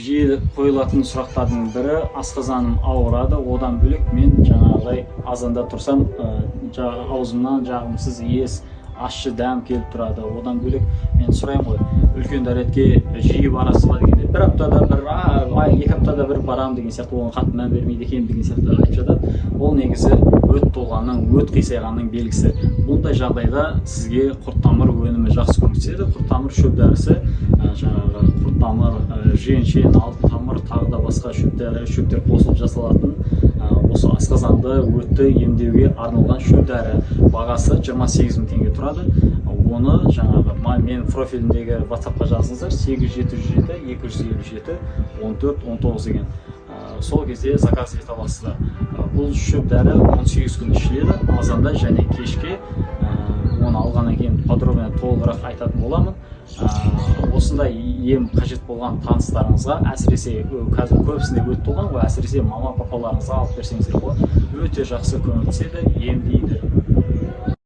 Жиі қойылатын сұрақтардың бірі, асқазаным ауырады, одан бөлек мен жаңағыдай азанда тұрсам аузымнан жағымсыз иіс, ащы дәм келіп тұрады. Одан бөлек мен сұраймын ғой, үлкен дәретке жиі барасыз ба дегенде, бір аптада бір, екі аптада бір барам деген сияқты, оған қатты мән бермейді екен деген сияқты айтып жатады. Ол негізі өт толғанның, өт қисайғанның белгісі. Бұндай жағдайда сізге құрттамыр өнімі жақсы көмектеседі. Құрттамыр шөп дәрісі, жаңағы құрттамыр, жиен-шен, алтын тамыр, тағы да басқа шөптер қосылып жасалатын осы асқазанды, өтті емдеуге арналған шөп дәрі. Бағасы 28 000 теңге тұрады. Оны жаңағы мен профиліндегі WhatsApp-қа жазыңыздар, 8707 257 14 19 деген. Сол кезде заказ ете аласыздар. Бұл шөп дәрі 18 күн ішіледі, азанда және кешке. Оны алғаннан кейін подробно толығырақ айтатын боламын. Осындай ем қажет болған таныстарыңызға, әсіресе қазір көбісінде өт толған ғой, әсіресе мама папаларыңызға алып берсеңіздер болады. Өте жақсы көмектеседі, емдейді.